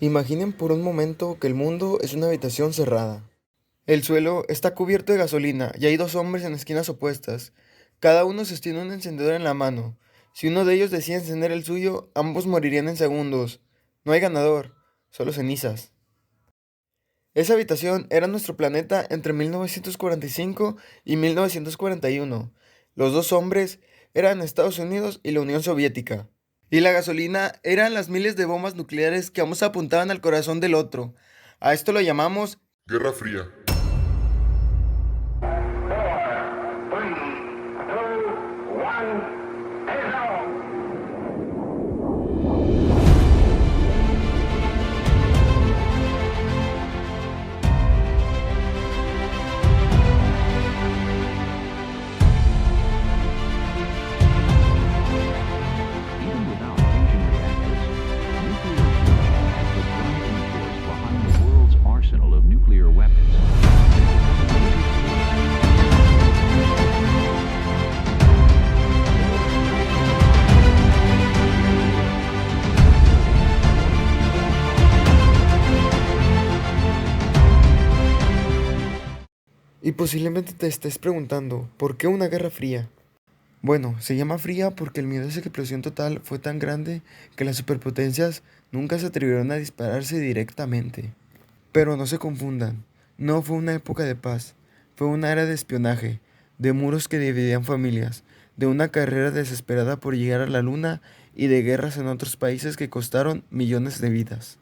Imaginen por un momento que el mundo es una habitación cerrada. El suelo está cubierto de gasolina y hay dos hombres en esquinas opuestas. Cada uno sostiene un encendedor en la mano. Si uno de ellos decide encender el suyo, ambos morirían en segundos. No hay ganador, solo cenizas. Esa habitación era nuestro planeta entre 1945 y 1941. Los dos hombres eran Estados Unidos y la Unión Soviética. Y la gasolina eran las miles de bombas nucleares que ambos apuntaban al corazón del otro. A esto lo llamamos Guerra Fría. Even without fusion reactors, nuclear fusion is the driving force behind the world's arsenal of nuclear weapons. Y posiblemente te estés preguntando, ¿por qué una guerra fría? Bueno, se llama fría porque el miedo a esa explosión total fue tan grande que las superpotencias nunca se atrevieron a dispararse directamente. Pero no se confundan, no fue una época de paz, fue una era de espionaje, de muros que dividían familias, de una carrera desesperada por llegar a la luna y de guerras en otros países que costaron millones de vidas.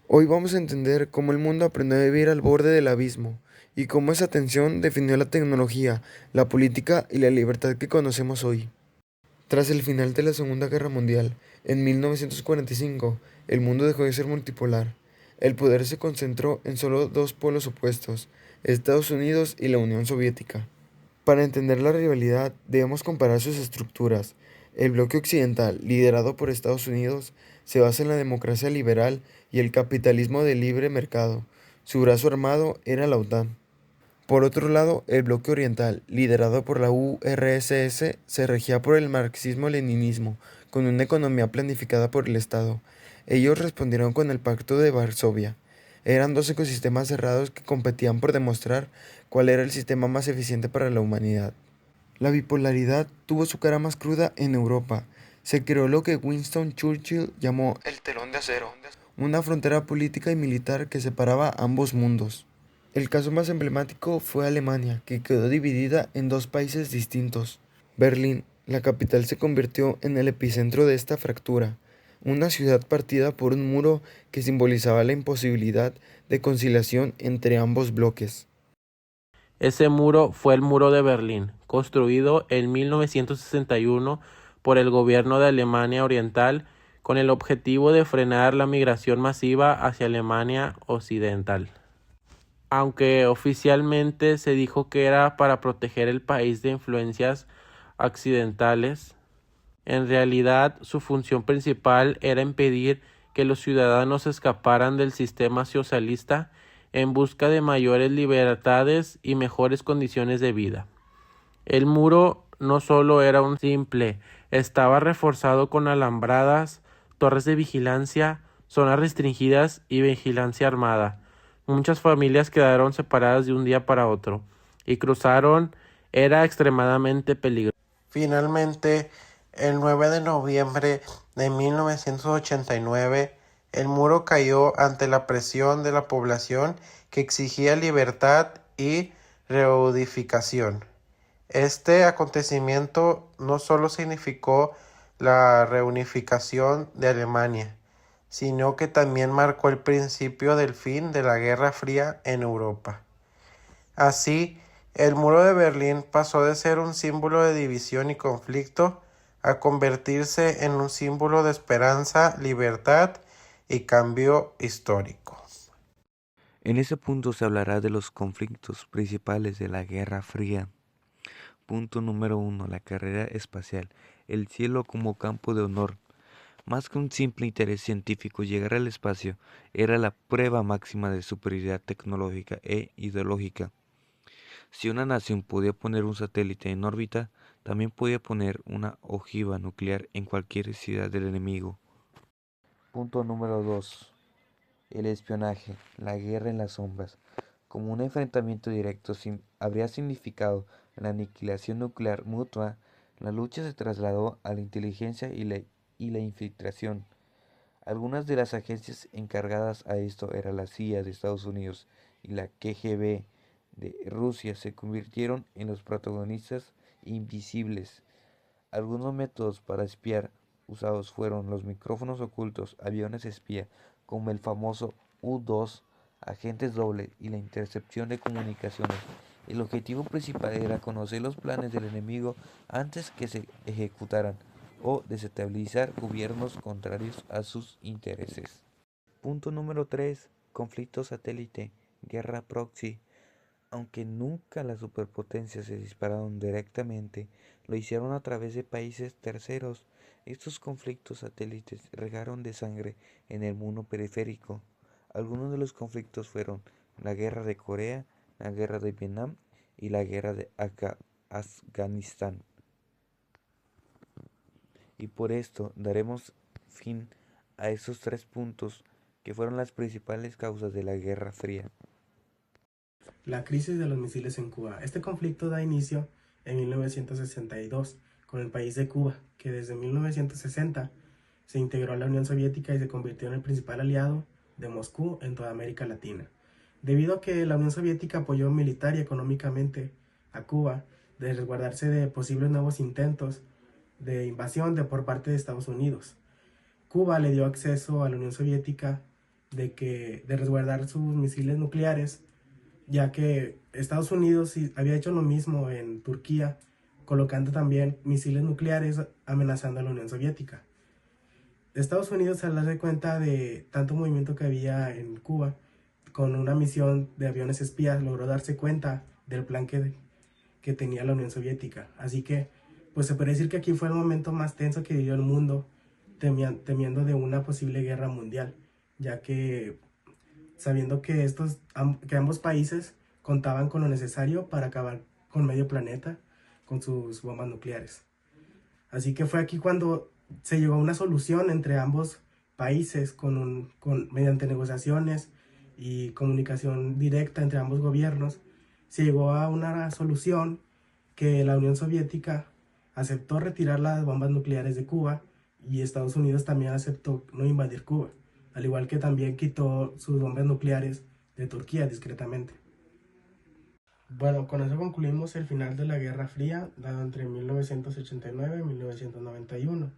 Hoy vamos a entender cómo el mundo aprendió a vivir al borde del abismo y cómo esa tensión definió la tecnología, la política y la libertad que conocemos hoy. Tras el final de la Segunda Guerra Mundial, en 1945, el mundo dejó de ser multipolar. El poder se concentró en solo dos polos opuestos, Estados Unidos y la Unión Soviética. Para entender la rivalidad, debemos comparar sus estructuras. El bloque occidental, liderado por Estados Unidos, se basa en la democracia liberal y el capitalismo de libre mercado. Su brazo armado era la OTAN. Por otro lado, el bloque oriental, liderado por la URSS, se regía por el marxismo-leninismo, con una economía planificada por el Estado. Ellos respondieron con el Pacto de Varsovia. Eran dos ecosistemas cerrados que competían por demostrar cuál era el sistema más eficiente para la humanidad. La bipolaridad tuvo su cara más cruda en Europa. Se creó lo que Winston Churchill llamó el telón de acero, una frontera política y militar que separaba ambos mundos. El caso más emblemático fue Alemania, que quedó dividida en dos países distintos. Berlín, la capital, se convirtió en el epicentro de esta fractura, una ciudad partida por un muro que simbolizaba la imposibilidad de conciliación entre ambos bloques. Ese muro fue el Muro de Berlín, construido en 1961 por el gobierno de Alemania Oriental con el objetivo de frenar la migración masiva hacia Alemania Occidental. Aunque oficialmente se dijo que era para proteger el país de influencias occidentales, en realidad su función principal era impedir que los ciudadanos escaparan del sistema socialista en busca de mayores libertades y mejores condiciones de vida. El muro no solo era un simple, estaba reforzado con alambradas, torres de vigilancia, zonas restringidas y vigilancia armada. Muchas familias quedaron separadas de un día para otro y cruzaron era extremadamente peligroso. Finalmente, el 9 de noviembre de 1989, el muro cayó ante la presión de la población que exigía libertad y reunificación. Este acontecimiento no solo significó la reunificación de Alemania, sino que también marcó el principio del fin de la Guerra Fría en Europa. Así, el muro de Berlín pasó de ser un símbolo de división y conflicto a convertirse en un símbolo de esperanza, libertad y cambio histórico. En ese punto se hablará de los conflictos principales de la Guerra Fría. Punto número 1. La carrera espacial. El cielo como campo de honor. Más que un simple interés científico, llegar al espacio era la prueba máxima de superioridad tecnológica e ideológica. Si una nación podía poner un satélite en órbita, también podía poner una ojiva nuclear en cualquier ciudad del enemigo. Punto número 2. el espionaje, la guerra en las sombras. Como un enfrentamiento directo habría significado la aniquilación nuclear mutua, la lucha se trasladó a la inteligencia y la infiltración. Algunas de las agencias encargadas a esto eran la CIA de Estados Unidos y la KGB de Rusia se convirtieron en los protagonistas invisibles. Algunos métodos para espiar usados fueron los micrófonos ocultos, aviones espía, como el famoso U-2, agentes doble y la intercepción de comunicaciones. El objetivo principal era conocer los planes del enemigo antes que se ejecutaran o desestabilizar gobiernos contrarios a sus intereses. Punto número 3. Conflicto satélite, guerra proxy. Aunque nunca las superpotencias se dispararon directamente, lo hicieron a través de países terceros. Estos conflictos satélites regaron de sangre en el mundo periférico. Algunos de los conflictos fueron la guerra de Corea, la guerra de Vietnam y la guerra de Afganistán. Y por esto daremos fin a esos 3 puntos que fueron las principales causas de la Guerra Fría. La crisis de los misiles en Cuba. Este conflicto da inicio en 1962 con el país de Cuba, que desde 1960 se integró a la Unión Soviética y se convirtió en el principal aliado de Moscú en toda América Latina. Debido a que la Unión Soviética apoyó militar y económicamente a Cuba, de resguardarse de posibles nuevos intentos de invasión por parte de Estados Unidos. Cuba le dio acceso a la Unión Soviética de resguardar sus misiles nucleares, ya que Estados Unidos había hecho lo mismo en Turquía, colocando también misiles nucleares amenazando a la Unión Soviética. Estados Unidos, al darse cuenta de tanto movimiento que había en Cuba, con una misión de aviones espías, logró darse cuenta del plan que tenía la Unión Soviética. Así que, pues se puede decir que aquí fue el momento más tenso que vivió el mundo, temiendo de una posible guerra mundial, ya que sabiendo que ambos países contaban con lo necesario para acabar con medio planeta con sus bombas nucleares. Así que fue aquí cuando se llegó a una solución entre ambos países mediante negociaciones y comunicación directa entre ambos gobiernos. Se llegó a una solución que la Unión Soviética aceptó retirar las bombas nucleares de Cuba y Estados Unidos también aceptó no invadir Cuba, al igual que también quitó sus bombas nucleares de Turquía discretamente. Bueno, con eso concluimos el final de la Guerra Fría, dado entre 1989 y 1991.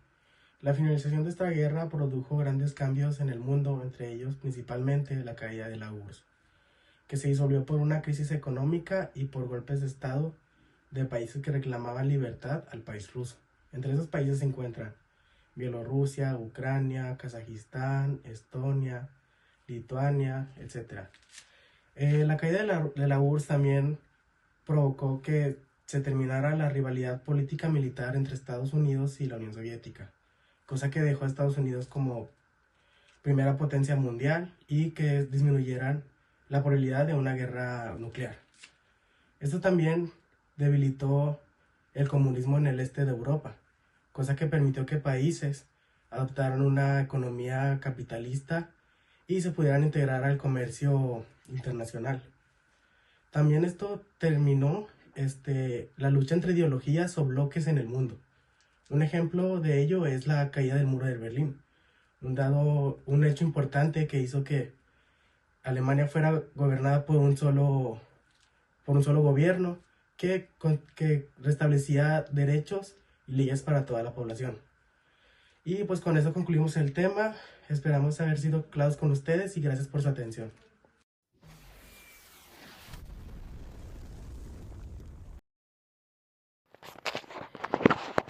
La finalización de esta guerra produjo grandes cambios en el mundo, entre ellos principalmente la caída de la URSS, que se disolvió por una crisis económica y por golpes de Estado de países que reclamaban libertad al país ruso. Entre esos países se encuentran Bielorrusia, Ucrania, Kazajistán, Estonia, Lituania, etc. La caída de la URSS también provocó que se terminara la rivalidad política militar entre Estados Unidos y la Unión Soviética, cosa que dejó a Estados Unidos como primera potencia mundial y que disminuyeran la probabilidad de una guerra nuclear. Esto también debilitó el comunismo en el este de Europa, cosa que permitió que países adoptaran una economía capitalista y se pudieran integrar al comercio internacional. También esto terminó la lucha entre ideologías o bloques en el mundo. Un ejemplo de ello es la caída del muro de Berlín, un hecho importante que hizo que Alemania fuera gobernada por un solo gobierno que restablecía derechos y leyes para toda la población. Y pues con eso concluimos el tema. Esperamos haber sido claros con ustedes y gracias por su atención.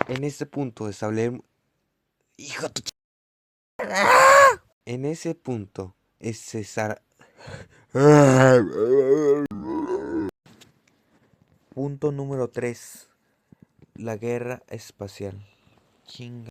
En este punto establecemos... ¡Hijo de En ese punto es cesar... Punto número 3. La guerra espacial. Chinga.